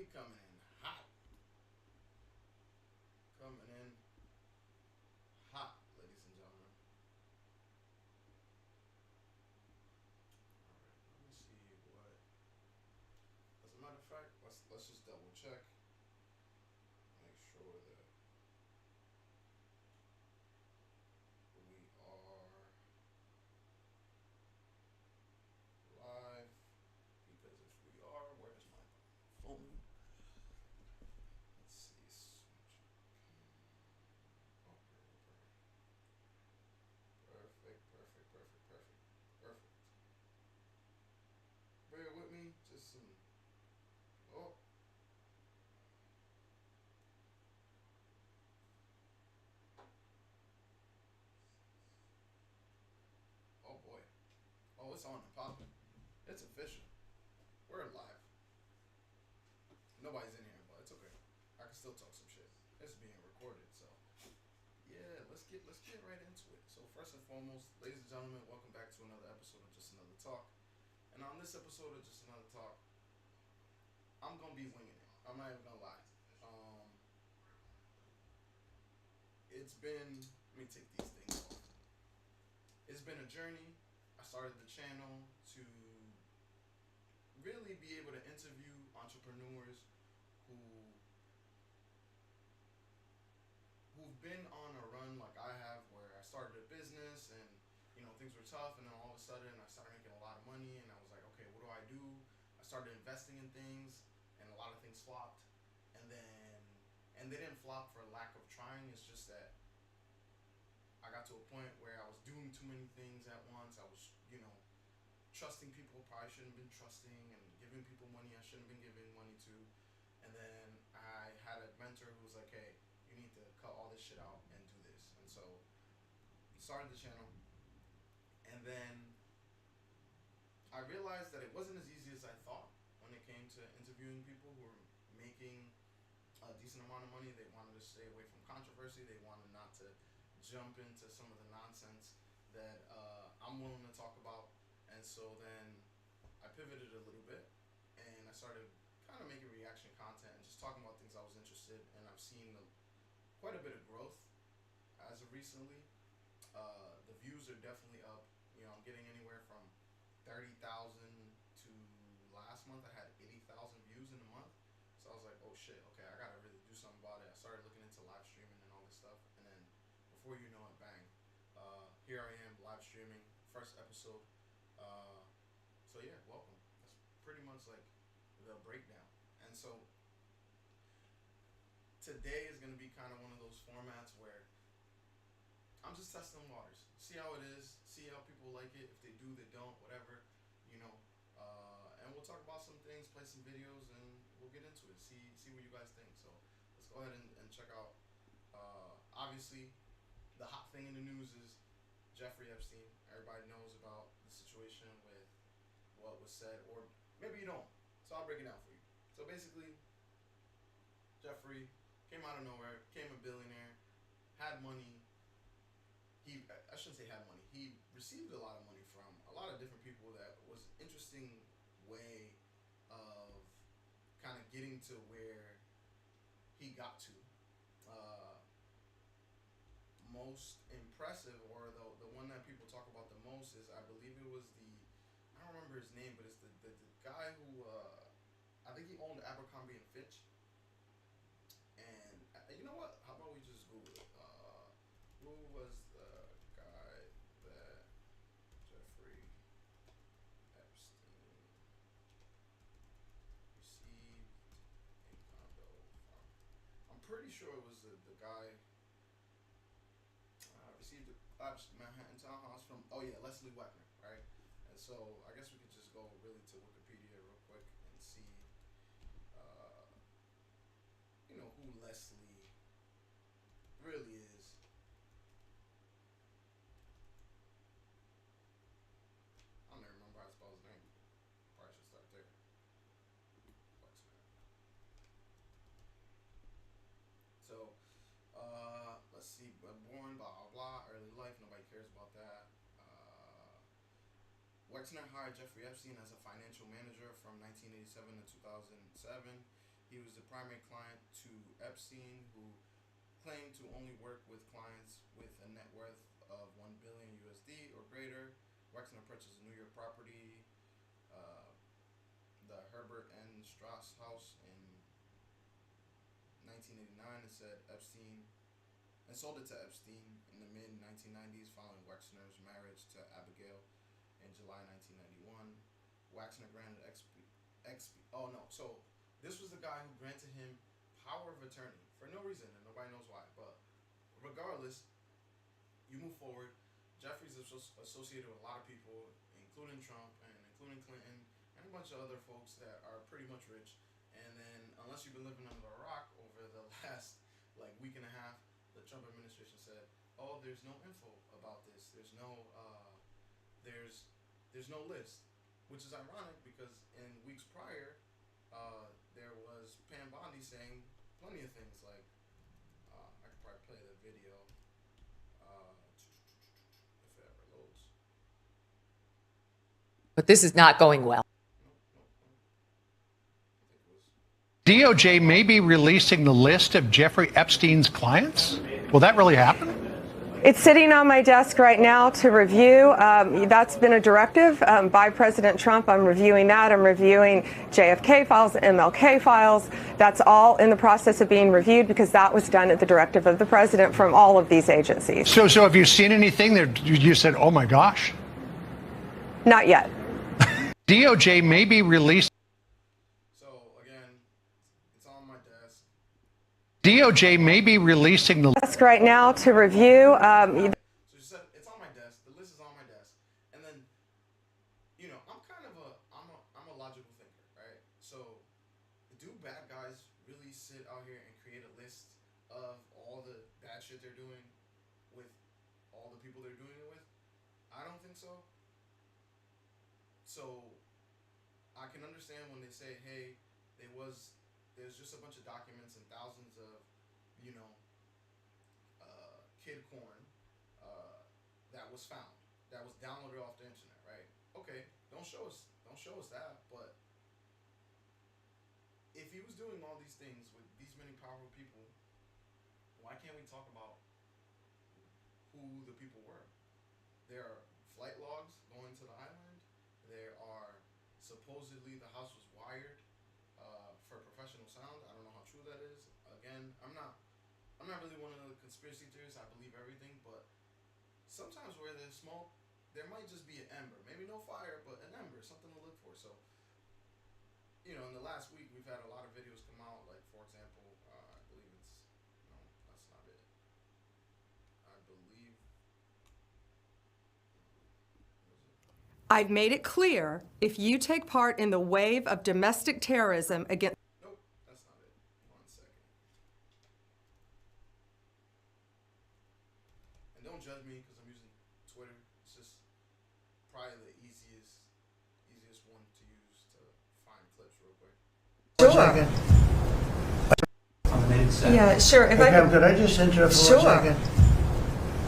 He coming in hot. Coming in hot, ladies and gentlemen. Alright, let me see what. As a matter of fact, let's just double check. Make sure that we are live. Because if we are, where's my phone? Let's see. Oh, perfect. Bear with me, just some. Oh, oh boy. Oh, it's on and popping. It's official. We're live. Nobody's in here, but it's okay. I can still talk some shit. It's being recorded, so yeah. Let's get right into it. So first and foremost, ladies and gentlemen, welcome back to another episode of Just Another Talk. And on this episode of Just Another Talk, I'm gonna be winging it. I'm not even gonna lie. Um, it's been. Let me take these things off. It's been a journey. I started the channel to really be able to interview entrepreneurs who who've been on a run like I have, where I started a business and things were tough, and then all of a sudden I started making a lot of money, and I was like, okay, what do I do? I started investing in things, and a lot of things flopped, and then and they didn't flop for lack of trying. It's just that I got to a point where I was doing too many things at once. I was trusting people probably shouldn't have been trusting, and giving people money I shouldn't have been giving money to. And then I had a mentor who was like, hey, you need to cut all this shit out and do this. And so we started the channel, and then I realized that it wasn't as easy as I thought when it came to interviewing people who were making a decent amount of money. They wanted to stay away from controversy. They wanted not to jump into some of the nonsense that I'm willing to talk about. And so then I pivoted a little bit, and I started kind of making reaction content and just talking about things I was interested in. And I've seen quite a bit of growth as of recently. The views are definitely up. I'm getting anywhere from 30,000 to last month. I had 80,000 views in a month. So I was like, oh shit, okay, I gotta really do something about it. I started looking into live streaming and all this stuff, and then before you know it, bang, here I am live streaming, first episode. Uh, so yeah, welcome. That's pretty much like the breakdown. And so today is gonna be kind of one of those formats where I'm just testing waters, see how it is, see how people like it. If they do, they don't, whatever, you know. And we'll talk about some things, play some videos, and we'll get into it. See what you guys think. So let's go ahead and check out. Obviously, the hot thing in the news is Jeffrey Epstein. Everybody knows about the situation with what was said, or maybe you don't. So I'll break it down for you. So basically, Jeffrey came out of nowhere, became a billionaire, had money. I shouldn't say had money. He received a lot of money from a lot of different people. That was an interesting way of kind of getting to where he got to. Most impressive, or the one that people talk about the most, is, I believe it was I don't remember his name, but it's the guy who I think he owned Abercrombie and Fitch. And you know what? How about we just Google it? Who was the guy that Jeffrey Epstein received a condo from? I'm pretty sure it was the guy received a Manhattan townhouse from. Oh yeah, Leslie Wexner, right? And so I guess we could just go really to Wikipedia real quick and see, uh, who Leslie really is. I don't even remember how to spell his name. Probably should start there. So, let's see. Born, blah, blah, blah. Early life, nobody cares about that. Wexner hired Jeffrey Epstein as a financial manager from 1987 to 2007. He was the primary client to Epstein, who claimed to only work with clients with a net worth of 1 billion USD or greater. Wexner purchased a New York property, uh, the Herbert N. Strauss House in 1989, and said Epstein and sold it to Epstein in the mid 1990s following Wexner's marriage to Abigail in July 1991. Wexner granted oh no, so this was the guy who granted him power of attorney for no reason and nobody knows why. But regardless, you move forward. Jeffrey's associated with a lot of people, including Trump and including Clinton and a bunch of other folks that are pretty much rich. And then, unless you've been living under a rock over the last like week and a half, the Trump administration said, "Oh, there's no info about this. There's no list," which is ironic because in weeks prior, there was Pam Bondi saying plenty of things like, I could probably play the video if it ever loads. But this is not going well. DOJ may be releasing the list of Jeffrey Epstein's clients? Will that really happen? It's sitting on my desk right now to review. That's been a directive by President Trump. I'm reviewing that. I'm reviewing JFK files, MLK files. That's all in the process of being reviewed because that was done at the directive of the president from all of these agencies. So have you seen anything that you said, oh my gosh? Not yet. DOJ may be releasing. So again, it's on my desk. DOJ may be releasing the Desk right now to review. So she said it's on my desk. The list is on my desk, and then, I'm a logical thinker, right? So, do bad guys really sit out here and create a list of all the bad shit they're doing with all the people they're doing it with? I don't think so. So, I can understand when they say, hey, there's just a bunch of documents and thousands of, kid porn that was found, that was downloaded off the internet, right? Okay, don't show us that. But if he was doing all these things with these many powerful people, why can't we talk about who the people were? There are flight logs going to the island. There are supposedly the house was wired for professional sound. I don't know how true that is. Again, I'm not really one of the conspiracy theorists. I believe everything, but sometimes where there's smoke, there might just be an ember. Maybe no fire, but an ember, something to look for. So, in the last week, we've had a lot of videos come out. Like, for example, I believe it's no, that's not it. I believe. I've made it clear if you take part in the wave of domestic terrorism against. Nope, that's not it. 1 second. And don't judge me because I'm using Twitter. It's just probably the easiest one to use to find clips real quick. Sure. Yeah, sure. If Hey, could I just interrupt for 1 second?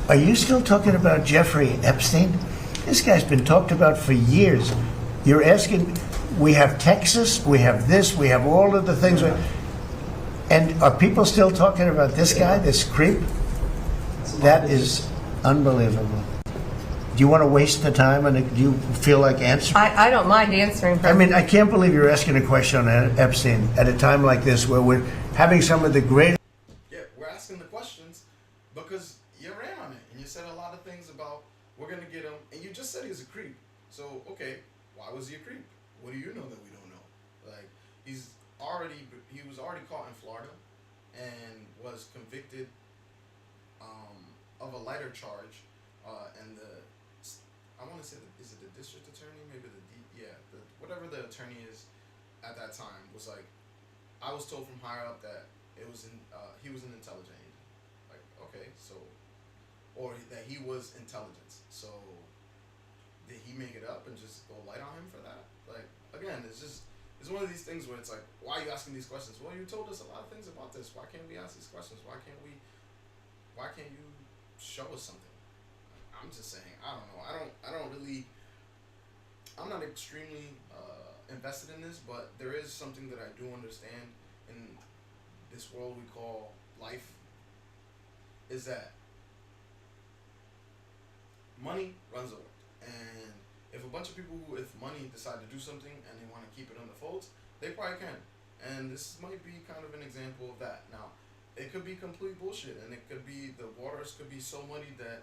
Are you still talking about Jeffrey Epstein? This guy's been talked about for years. You're asking, we have Texas, we have this, we have all of the things. And are people still talking about this guy, this creep? That is unbelievable. Do you want to waste the time and do you feel like answering? I don't mind answering. I mean, I can't believe you're asking a question on Epstein at a time like this where we're having some of the greatest. Yeah, we're asking the questions because you ran on it and you said a lot of things about we're gonna get him, and you just said he's a creep. So okay, why was he a creep? What do you know that we don't know? Like he was already caught in Florida and was convicted of a lighter charge, and I want to say is it the district attorney, maybe whatever the attorney is at that time was like, I was told from higher up that he was an intelligent agent. Like, okay, so, or that he was intelligence. So, did he make it up and just go light on him for that? Like, again, it's one of these things where it's like, why are you asking these questions? Well, you told us a lot of things about this. Why can't we ask these questions? Why can't you show us something? I'm just saying, I don't know. I'm not extremely invested in this, but there is something that I do understand, in this world we call life is that money runs the world. And if a bunch of people who, if money decide to do something and they want to keep it on the folds, they probably can. And this might be kind of an example of that. Now, it could be complete bullshit, and it could be, the waters could be so muddy that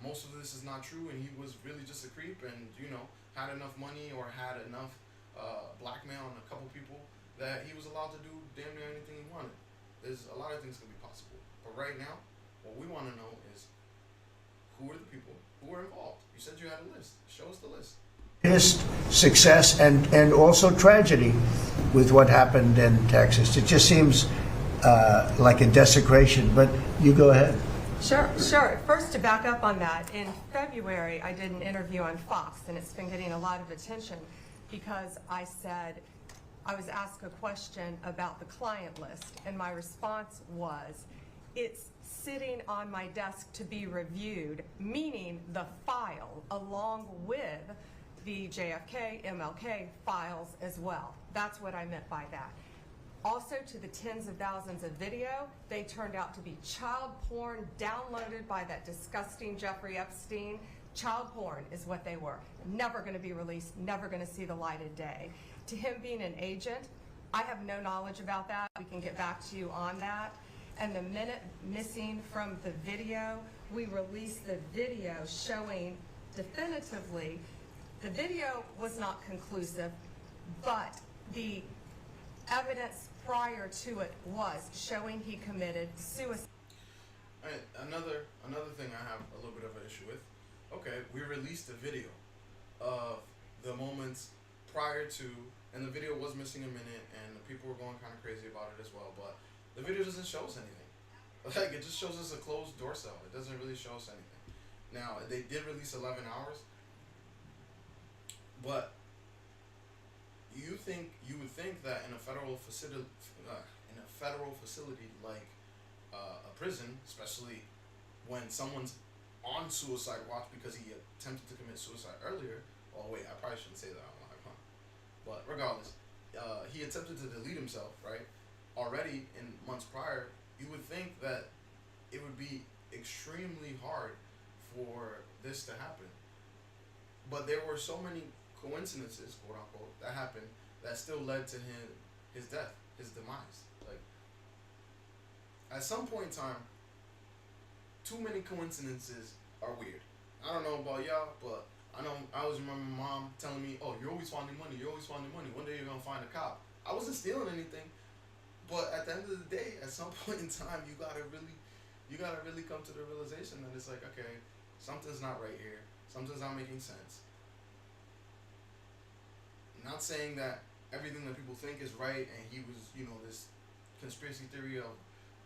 most of this is not true, and he was really just a creep and, had enough money or had enough blackmail on a couple people that he was allowed to do damn near anything he wanted. There's a lot of things could be possible. But right now, what we want to know is, who are the people who were involved? You said you had a list. Show us the list. Greatest success and also tragedy with what happened in Texas. It just seems like a desecration, but you go ahead. Sure. First, to back up on that, in February, I did an interview on Fox, and it's been getting a lot of attention because I said, I was asked a question about the client list, and my response was, it's sitting on my desk to be reviewed, meaning the file, along with the JFK, MLK files as well. That's what I meant by that. Also, to the tens of thousands of video, they turned out to be child porn downloaded by that disgusting Jeffrey Epstein. Child porn is what they were. Never going to be released, never going to see the light of day. To him being an agent, I have no knowledge about that. We can get back to you on that. And the minute missing from the video, we released the video showing definitively the video was not conclusive, but the evidence prior to it was showing he committed suicide. Another thing I have a little bit of an issue with. Okay, we released a video of the moments prior to, and the video was missing a minute, and the people were going kind of crazy about it as well, but the video doesn't show us anything. Like, it just shows us a closed door cell. It doesn't really show us anything. Now, they did release 11 hours, but you would think that in a federal facility, like a prison, especially when someone's on suicide watch because he attempted to commit suicide earlier. Oh wait, I probably shouldn't say that on live, huh? But regardless, he attempted to delete himself, right? Already in months prior, you would think that it would be extremely hard for this to happen. But there were so many coincidences, quote unquote, that happened that still led to his death, his demise. Like, at some point in time, too many coincidences are weird. I don't know about y'all, but I always remember my mom telling me, "Oh, you're always finding money. You're always finding money. One day you're gonna find a cop." I wasn't stealing anything, but at the end of the day, at some point in time, you gotta really come to the realization that it's like, okay, something's not right here. Something's not making sense. Not saying that everything that people think is right, and he was, this conspiracy theory of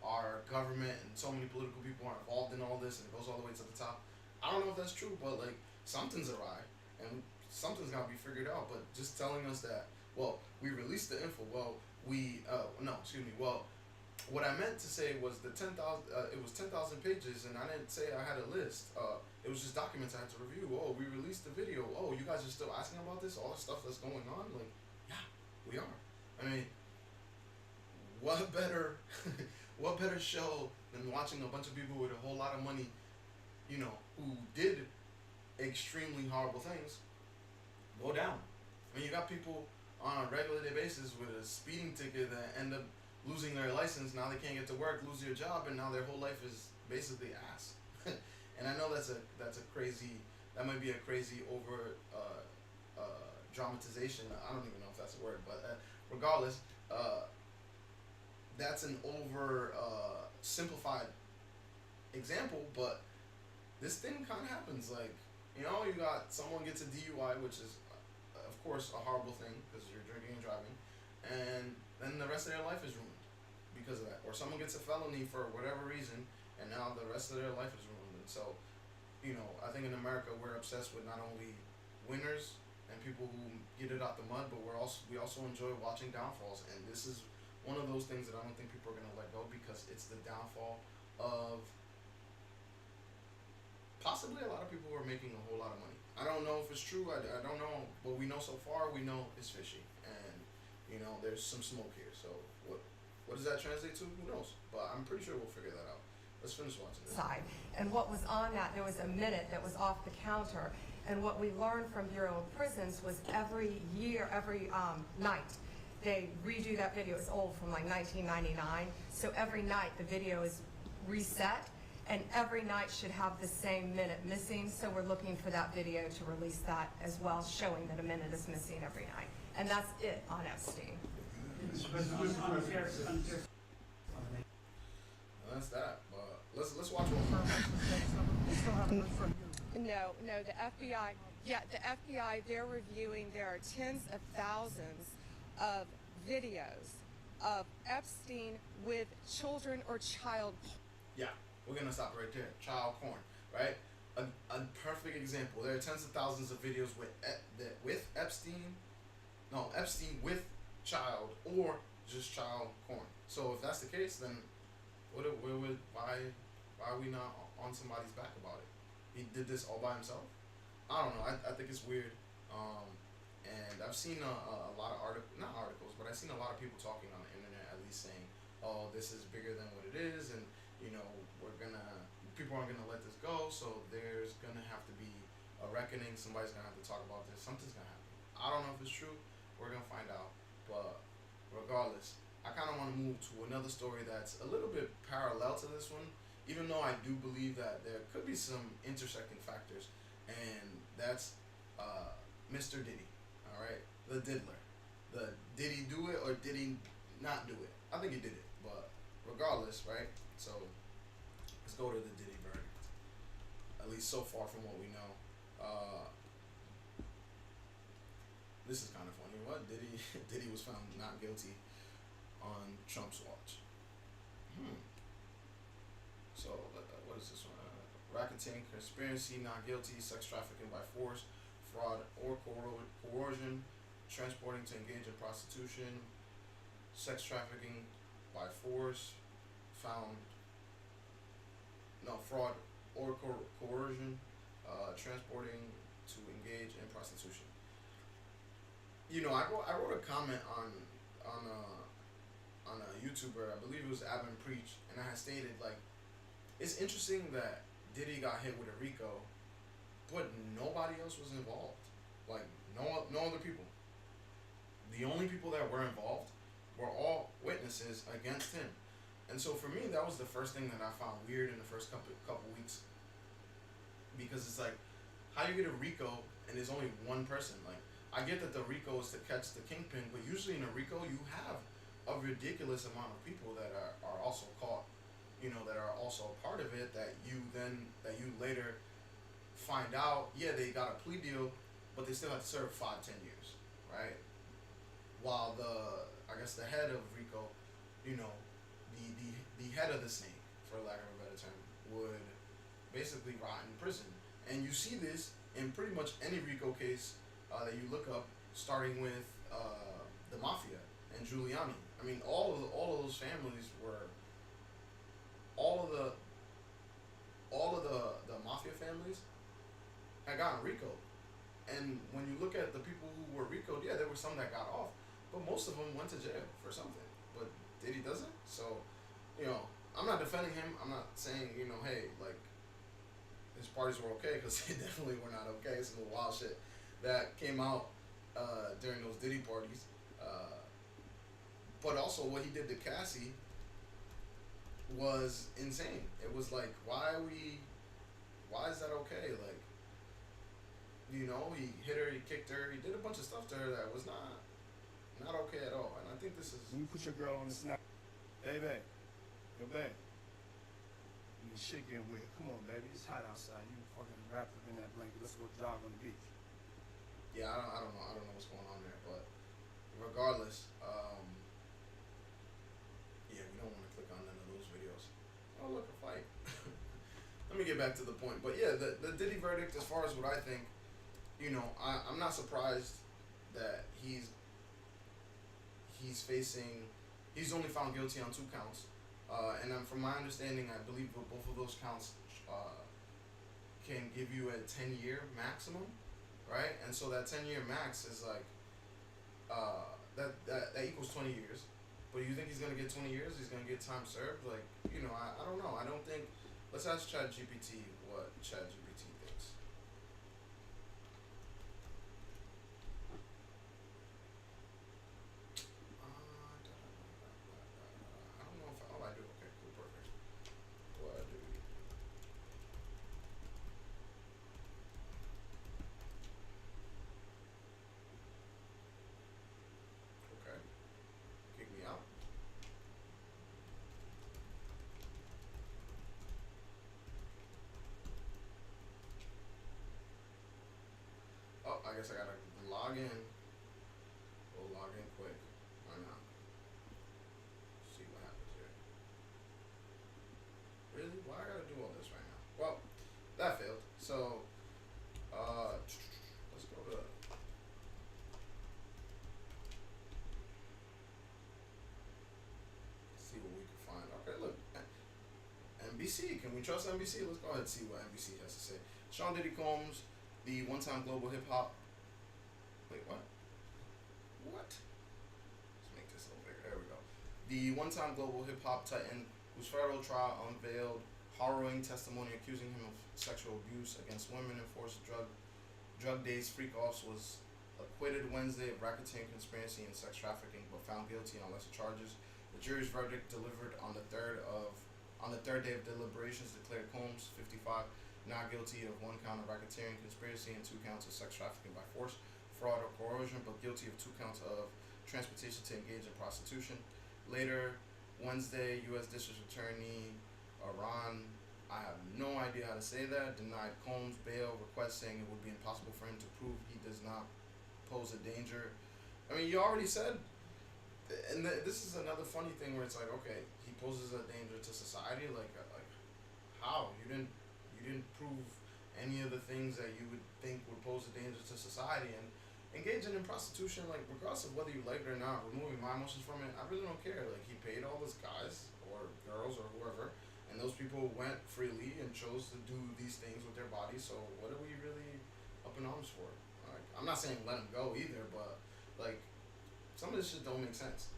our government and so many political people are involved in all this and it goes all the way to the top. I don't know if that's true, but like, something's awry and something's got to be figured out. But just telling us that, well, we released the info, well, what I meant to say was the 10,000, it was 10,000 pages, and I didn't say I had a list. It was just documents I had to review. Oh, we released the video. Oh, you guys are still asking about this? All the stuff that's going on? Like, yeah, we are. I mean, what better show than watching a bunch of people with a whole lot of money, who did extremely horrible things, go down. I mean, you got people on a regular day basis with a speeding ticket that end up losing their license. Now they can't get to work, lose their job, and now their whole life is basically ass. And I know that might be a crazy over dramatization. I don't even know if that's a word, but regardless, that's an over simplified example. But this thing kind of happens. Like, you got someone gets a DUI, which is of course a horrible thing because you're drinking and driving, and then the rest of their life is ruined because of that. Or someone gets a felony for whatever reason, and now the rest of their life is ruined. And so, I think in America we're obsessed with not only winners and people who get it out the mud, but we also enjoy watching downfalls. And this is one of those things that I don't think people are going to let go, because it's the downfall of possibly a lot of people who are making a whole lot of money. I don't know if it's true. I don't know. But we know so far, we know it's fishy. And, there's some smoke here. So What does that translate to? Who knows? But I'm pretty sure we'll figure that out. Let's finish watching this. Side. And what was on that, there was a minute that was off the counter. And what we learned from Bureau of Prisons was every year, every night, they redo that video. It's old, from like 1999. So every night the video is reset, and every night should have the same minute missing. So we're looking for that video to release that as well, showing that a minute is missing every night. And that's it on Epstein. That's that. But let's watch one. No, the FBI, the FBI, they're reviewing, there are tens of thousands of videos of Epstein with children or child. Yeah, we're gonna stop right there. Child porn, right? A perfect example. There are tens of thousands of videos with Epstein. No, Epstein with child or just child porn. So if that's the case, then why are we not on somebody's back about it? He did this all by himself. I don't know. I think it's weird. And I've seen a lot of not articles, but I've seen a lot of people talking on the internet, at least saying, "Oh, this is bigger than what it is," and people aren't gonna let this go. So there's gonna have to be a reckoning. Somebody's gonna have to talk about this. Something's gonna happen. I don't know if it's true. We're gonna find out. But regardless, I kind of want to move to another story that's a little bit parallel to this one, even though I do believe that there could be some intersecting factors, and that's Mr. Diddy. All right, the diddler. Did he do it or did he not do it? I think he did it, but regardless, right? So let's go to the Diddy verdict. At least so far from what we know. This is kind of funny. What? Diddy was found not guilty on Trump's watch. So what is this one? Racketeering, conspiracy, not guilty, sex trafficking by force, fraud or coercion, transporting to engage in prostitution, sex trafficking by force, fraud or coercion, transporting to engage in prostitution. I wrote a comment on a YouTuber, I believe it was Abin Preach, and I had stated, like, it's interesting that Diddy got hit with a RICO, but nobody else was involved. Like, no other people. The only people that were involved were all witnesses against him. And so for me, that was the first thing that I found weird in the first couple weeks. Because it's like, how do you get a RICO and there's only one person? Like, I get that the RICO is to catch the kingpin, but usually in a RICO, you have a ridiculous amount of people that are also caught, that are also a part of it, that you later find out, yeah, they got a plea deal, but they still have to serve 5-10 years, right? While the head of RICO, the head of the snake, for lack of a better term, would basically rot in prison. And you see this in pretty much any RICO case that you look up, starting with the mafia and Giuliani. I mean, all of those families were all of the mafia families had gotten RICO. And when you look at the people who were RICO'd, yeah, there were some that got off, but most of them went to jail for something. But Diddy doesn't. So, I'm not defending him. I'm not saying, hey, like, his parties were okay, because they definitely were not okay. Some wild shit that came out during those Diddy parties. But also what he did to Cassie was insane. It was like, why is that okay? Like, he hit her, he kicked her, he did a bunch of stuff to her that was not okay at all. And I think this is... When you put your girl on the snap, baby, yo, babe, you shit getting weird. Come on, baby, it's hot outside. You fucking wrapped up in that blanket. Let's go jog on the beach. Yeah, I don't know what's going on there, but regardless, yeah, we don't want to click on none of those videos. Oh, look, a fight. Let me get back to the point. But yeah, the Diddy verdict, as far as what I think, I'm not surprised that he's only found guilty on 2 counts. And from my understanding, I believe both of those counts can give you a 10-year maximum, right? And so that 10-year max is like, that equals 20 years. But But you think he's gonna get 20 years? He's gonna get time served? Like, you know, I don't know. I don't think. Let's ask ChatGPT what ChatGPT thinks. I don't know if oh I do. Okay, cool, perfect. What do we? Okay, kick me out. Oh, I guess I gotta log in. We'll log in quick. Why not? See what happens here. Really? Why I gotta do all this right now? Well, that failed. So, let's go to. See what we can find. Okay, look. NBC. Can we trust NBC? Let's go ahead and see what NBC has to say. Sean Diddy Combs, the one-time global hip-hop. Wait, what? What? Let's make this a little bigger. There we go. The one-time global hip-hop titan whose federal trial unveiled harrowing testimony accusing him of sexual abuse against women and forced drug days freak-offs was acquitted Wednesday of racketeering, conspiracy, and sex trafficking, but found guilty on lesser charges. The jury's verdict, delivered on the third day of deliberations, declared Combs, 55, not guilty of 1 count of racketeering, conspiracy, and 2 counts of sex trafficking by force, fraud, or coercion, but guilty of 2 counts of transportation to engage in prostitution. Later Wednesday, U.S. District Attorney Aran, I have no idea how to say that, denied Combs' bail request, saying it would be impossible for him to prove he does not pose a danger. I mean, you already said, and this is another funny thing where it's like, okay, he poses a danger to society. Like how you didn't prove any of the things that you would think would pose a danger to society, and engaging in prostitution, like regardless of whether you like it or not, removing my emotions from it, I really don't care. Like, he paid all those guys or girls or whoever, and those people went freely and chose to do these things with their bodies. So what are we really up in arms for? Like, I'm not saying let him go either, but like, some of this shit don't make sense.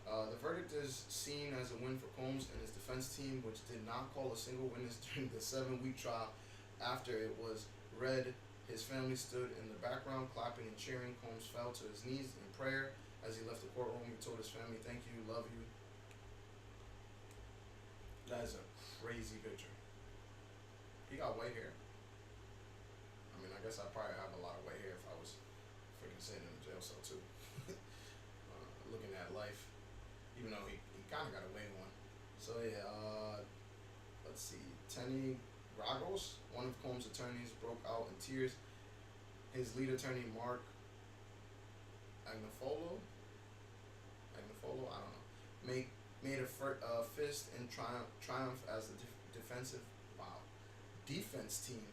The verdict is seen as a win for Combs and his defense team, which did not call a single witness during the 7-week trial. After it was read, his family stood in the background, clapping and cheering. Combs fell to his knees in prayer as he left the courtroom. He told his family, "Thank you, love you." That is a crazy picture. He got white hair. I mean, I guess I'd probably have a lot of white hair if I was freaking sitting in a jail cell too. Looking at life, even though he kind of got away with one. So yeah, let's see. Tenny Ragos, one of Combs' attorneys, broke out in tears. His lead attorney, Mark Agnifilo, I don't know, made a fist in triumph as the defense team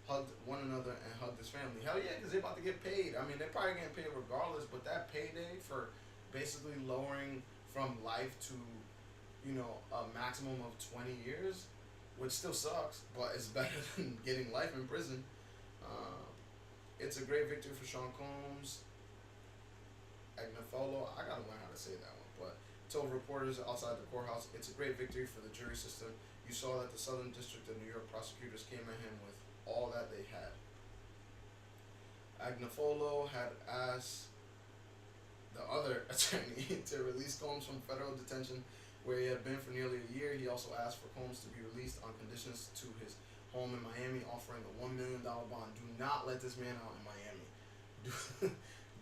hugged one another and hugged his family. Hell yeah, because they're about to get paid. I mean, they're probably getting paid regardless, but that payday for basically lowering from life to, you know, a maximum of 20 years, which still sucks, but it's better than getting life in prison. It's a great victory for Sean Combs. Agnifilo, I gotta learn how to say that one, but told reporters outside the courthouse, it's a great victory for the jury system. You saw that the Southern District of New York prosecutors came at him with all that they had. Agnifilo had asked the other attorney to release Combs from federal detention where he had been for nearly a year. He also asked for Combs to be released on conditions to his home in Miami, offering a $1 million bond. Do not let this man out in Miami.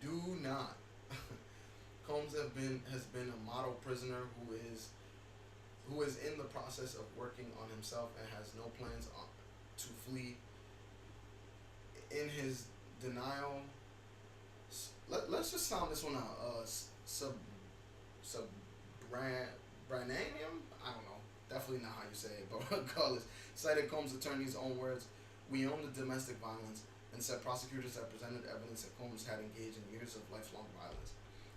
Do not. Combs has been a model prisoner who is in the process of working on himself and has no plans to flee. In his denial, let's just sound this one out. Subramaniam? I don't know. Definitely not how you say it, but regardless, cited Combs' attorney's own words, "We own the domestic violence," and said prosecutors had presented evidence that Combs had engaged in years of lifelong violence.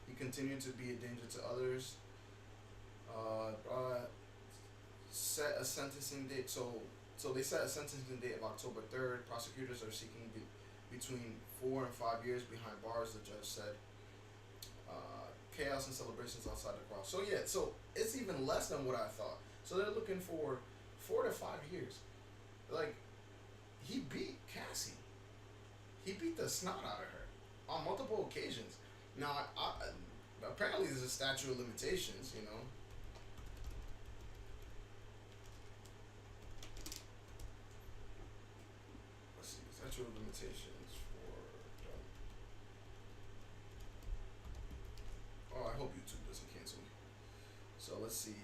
He continued to be a danger to others. Set a sentencing date. So they set a sentencing date of October 3rd. Prosecutors are seeking between 4 and 5 years behind bars, the judge said. chaos and celebrations outside the crowd. So yeah, so it's even less than what I thought. So they're looking for 4 to 5 years. Like, he beat Cassie. He beat the snot out of her on multiple occasions. Now, apparently there's a statute of limitations, you know. Let's see, statute of limitations for... Oh, I hope YouTube doesn't cancel me. So let's see,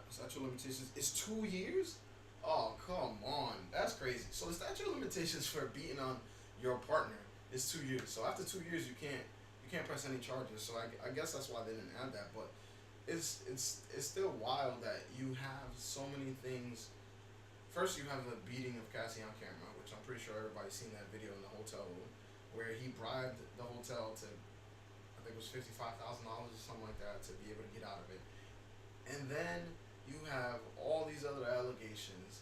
statute of limitations is 2 years? Oh, come on. That's crazy. So the statute of limitations for beating on your partner is 2 years. So after 2 years, you can't press any charges. So I guess that's why they didn't add that. But it's still wild that you have so many things. First, you have the beating of Cassie on camera, which I'm pretty sure everybody's seen that video in the hotel room, where he bribed the hotel to, I think it was $55,000 or something like that, to be able to get out of it. And then you have all these other allegations,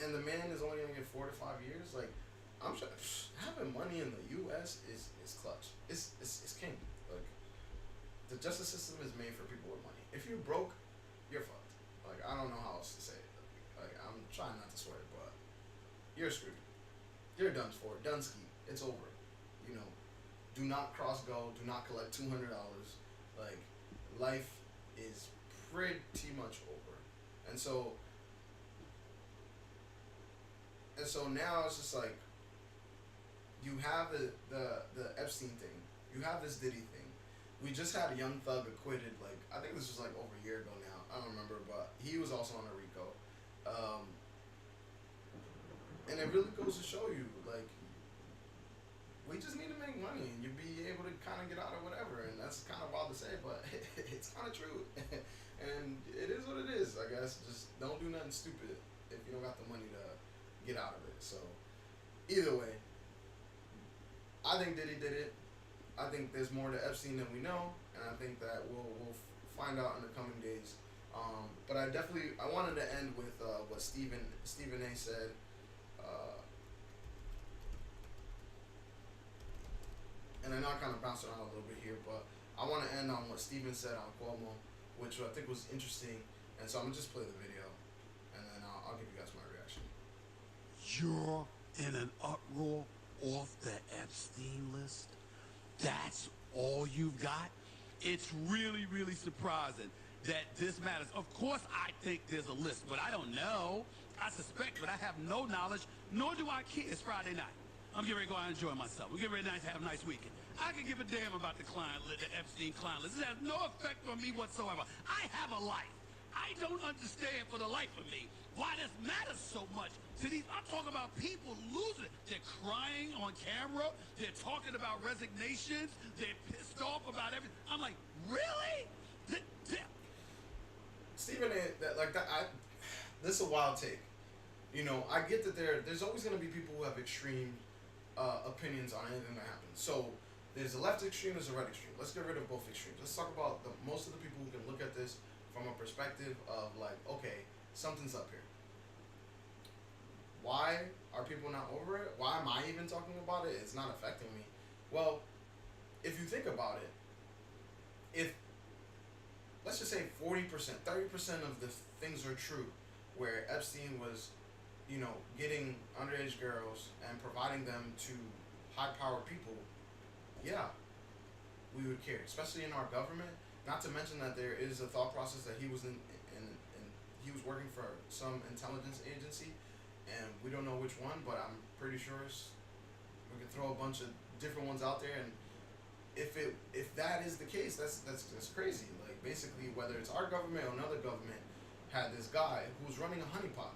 and the man is only gonna get 4 to 5 years. Like, I'm sure having money in the U.S. is clutch. It's king. Like, the justice system is made for people with money. If you're broke, you're fucked. Like, I don't know how else to say it. Like, I'm trying not to swear, but you're screwed. You're done for. Dunsky. It's over. You know, do not cross go. Do not collect $200. Like, life is pretty much over. And so now it's just like, you have the Epstein thing, you have this Diddy thing. We just had a Young Thug acquitted, like, I think this was like over a year ago now, I don't remember, but he was also on a RICO. And it really goes to show you, like, we just need to make money and you'll be able to kind of get out of whatever. And that's kind of wild to say, but it's kind of true. And it is what it is, I guess. Just don't do nothing stupid if you don't got the money to get out of it. So either way, I think Diddy did it. I think there's more to Epstein than we know, and I think that we'll find out in the coming days. But I wanted to end with what Stephen A. said. And I know I kind of bounced around a little bit here, but I want to end on what Stephen said on Cuomo, which I think was interesting. And so I'm going to just play the video, and then I'll give you guys my reaction. You're in an uproar off the Epstein list? That's all you've got? It's really, really surprising that this matters. Of course I think there's a list, but I don't know. I suspect, but I have no knowledge, nor do I care. It's Friday night. I'm getting ready to go out and enjoy myself. We're getting ready to have a nice weekend. I can give a damn about the Epstein client list. It has no effect on me whatsoever. I have a life. I don't understand for the life of me why this matters so much to these. I'm talking about people losing it. They're crying on camera. They're talking about resignations. They're pissed off about everything. I'm like, really? Stephen A. This is a wild take. You know, I get that there's always going to be people who have extreme opinions on anything that happens. So there's a left extreme, there's a right extreme. Let's get rid of both extremes. Let's talk about most of the people who can look at this from a perspective of like, okay, something's up here. Why are people not over it? Why am I even talking about it? It's not affecting me. Well, if you think about it, if let's just say 40%, 30% of the things are true, where Epstein was, you know, getting underage girls and providing them to high-powered people, yeah, we would care, especially in our government. Not to mention that there is a thought process that he was he was working for some intelligence agency, and we don't know which one, but I'm pretty sure we could throw a bunch of different ones out there. And if that is the case, that's crazy. Like, basically, whether it's our government or another government had this guy who was running a honeypot,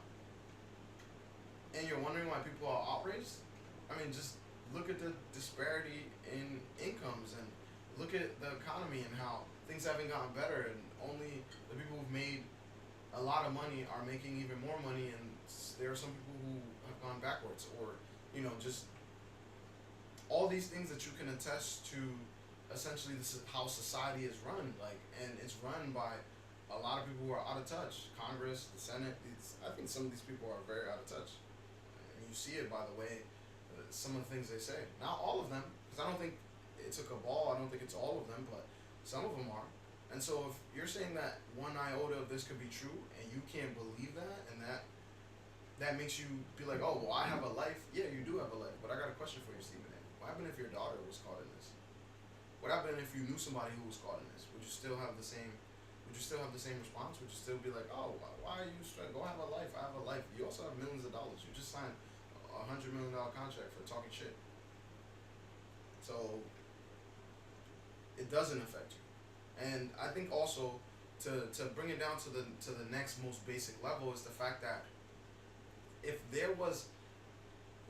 and you're wondering why people are outraged. I mean, just look at the disparity in incomes and look at the economy and how things haven't gotten better, and only the people who've made a lot of money are making even more money, and there are some people who have gone backwards, or, you know, just all these things that you can attest to. Essentially, this is how society is run, like, and it's run by a lot of people who are out of touch. Congress, the Senate, I think some of these people are very out of touch. And you see it by the way, some of the things they say. Not all of them, because I don't think it's a cabal. I don't think it's all of them, but some of them are. And so if you're saying that one iota of this could be true, and you can't believe that, and that makes you be like, oh, well, I have a life. Yeah, you do have a life, but I got a question for you, Stephen A. What happened if your daughter was caught in this? What happened if you knew somebody who was caught in this? Would you still have the same? Would you still have the same response? Would you still be like, oh, why are you stressed? Go have a life. I have a life. You also have millions of dollars. You just signed $100 million contract for talking shit. So it doesn't affect you. And I think also to bring it down to the next most basic level is the fact that if there was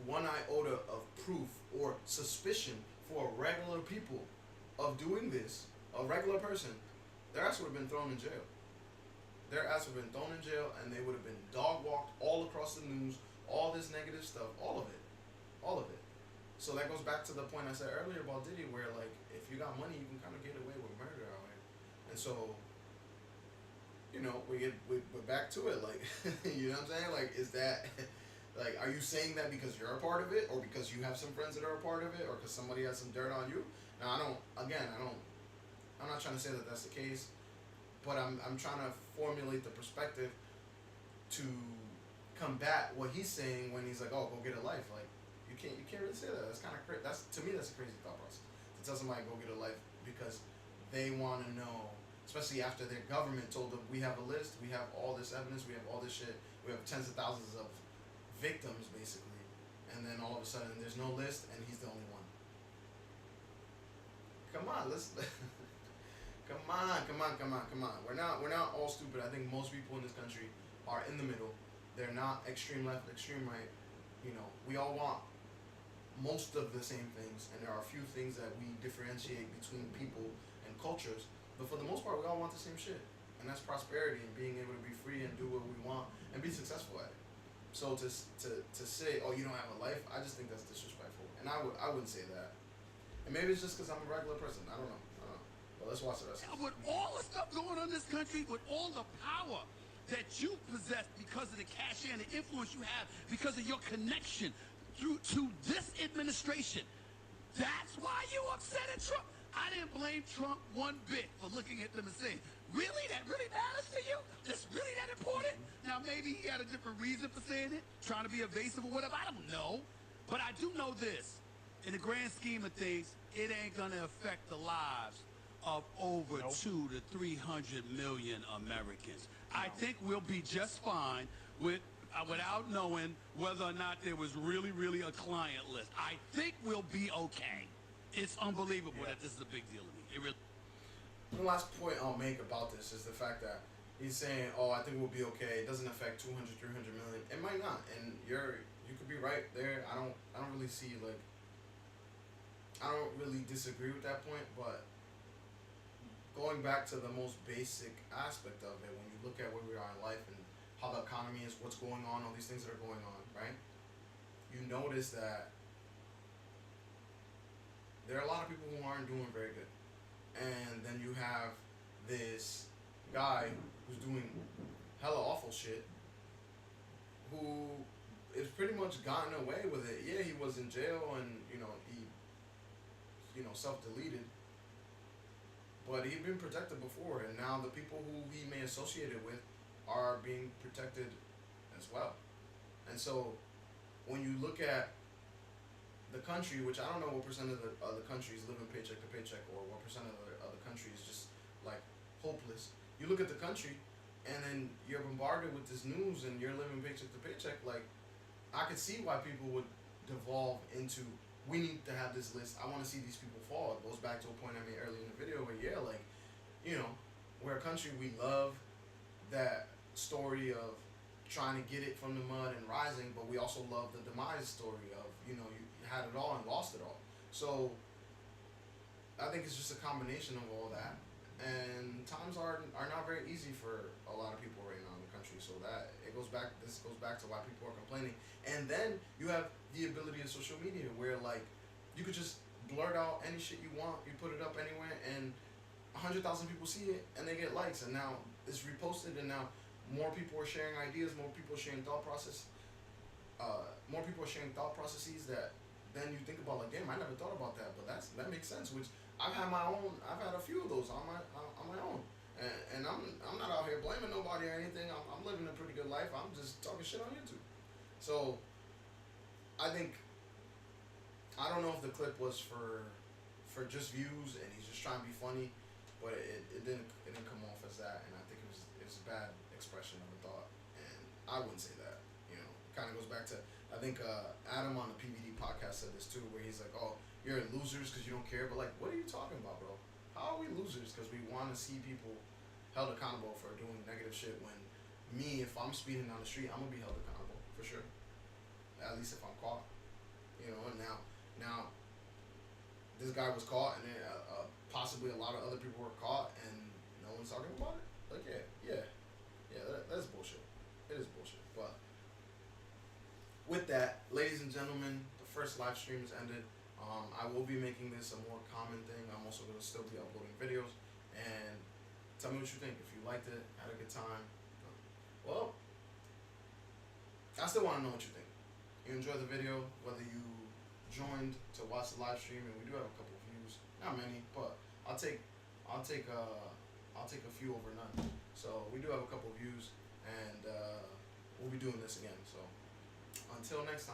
one iota of proof or suspicion for regular people of doing this, a regular person, their ass would have been thrown in jail. Their ass would have been thrown in jail, and they would have been dog walked all across the news, all this negative stuff, all of it. All of it. So that goes back to the point I said earlier about Diddy, where like if you got money, you can kind of get away with murder out here. And so, you know, we're back to it. Like, you know what I'm saying? Like, is that like, are you saying that because you're a part of it, or because you have some friends that are a part of it, or because somebody has some dirt on you? Now, I'm not trying to say that that's the case, but I'm trying to formulate the perspective to combat what he's saying when he's like, oh, go get a life. Like, you can't really say that. That's kind of crazy. To me, that's a crazy thought process. To tell somebody go get a life because they want to know, especially after their government told them, we have a list, we have all this evidence, we have all this shit, we have tens of thousands of victims, basically, and then all of a sudden there's no list and he's the only one. Come on, let's come on. We're not all stupid. I think most people in this country are in the middle. They're not extreme left, extreme right. You know, we all want most of the same things, and there are a few things that we differentiate between people and cultures, but for the most part we all want the same shit, and that's prosperity and being able to be free and do what we want and be successful at it. So to say, oh, you don't have a life, I just think that's disrespectful, and I wouldn't say that. And maybe it's just because I'm a regular person. I don't know. But let's watch the rest. With all the stuff going on in this country, with all the power that you possess because of the cash and the influence you have because of your connection to this administration, that's why you upset at Trump. I didn't blame Trump one bit for looking at them and saying, really? That really matters to you? That's really that important? Now, maybe he had a different reason for saying it, trying to be evasive or whatever. I don't know. But I do know this. In the grand scheme of things, it ain't going to affect the lives of over 200 to 300 million Americans. I think we'll be just fine without knowing whether or not there was really a client list. I think we'll be okay. It's unbelievable that this is a big deal to me. It really. The last point I'll make about this is the fact that he's saying, oh, I think we'll be okay. It doesn't affect 200, 300 million. It might not, and you could be right there. I don't really see, like, I don't really disagree with that point, but going back to the most basic aspect of it, when you look at where we are in life and how the economy is, what's going on, all these things that are going on, right? You notice that there are a lot of people who aren't doing very good. And then you have this guy who's doing hella awful shit who is pretty much gotten away with it. Yeah, he was in jail and, he self-deleted. But he'd been protected before, and now the people who he may associate it with are being protected as well. And so when you look at the country, which I don't know what percent of the country is living paycheck to paycheck, or what percent of the country is just like hopeless. You look at the country, and then you're bombarded with this news, and you're living paycheck to paycheck. Like, I could see why people would devolve into, we need to have this list. I want to see these people fall. It goes back to a point I made earlier in the video where, we're a country, we love that story of trying to get it from the mud and rising, but we also love the demise story of, you had it all and lost it all. So I think it's just a combination of all that. And times are not very easy for a lot of people right now in the country. So this goes back to why people are complaining. And then you have the ability of social media where, like, you could just blurt out any shit you want, you put it up anywhere, and 100,000 people see it and they get likes, and now it's reposted, and now more people are sharing ideas, more people are sharing thought processes that then you think about like, damn, I never thought about that, but that makes sense. Which I've had a few of those on my own, and I'm not out here blaming nobody or anything. I'm living a pretty good life. I'm just talking shit on YouTube. So I don't know if the clip was for just views and he's just trying to be funny, but it didn't come off as that, and I think it was a bad expression of a thought, and I wouldn't say that. You know, it kind of goes back to, I think Adam on the PVD podcast said this too, where he's like, oh, you're losers because you don't care, but like, what are you talking about, bro? How are we losers because we want to see people held accountable for doing negative shit, when me, if I'm speeding down the street, I'm gonna be held accountable for sure, at least if I'm caught. You know, and now this guy was caught, and then, possibly a lot of other people were caught, and no one's talking about it. Like, that's bullshit. It is bullshit. But with that, ladies and gentlemen, the first live stream has ended. I will be making this a more common thing. I'm also going to still be uploading videos, and tell me what you think. If you liked it, had a good time, well, I still want to know what you think. You enjoyed the video, whether you joined to watch the live stream, and we do have a couple of views, not many, but I'll take a few over none. So we do have a couple of views, and we'll be doing this again. So until next time.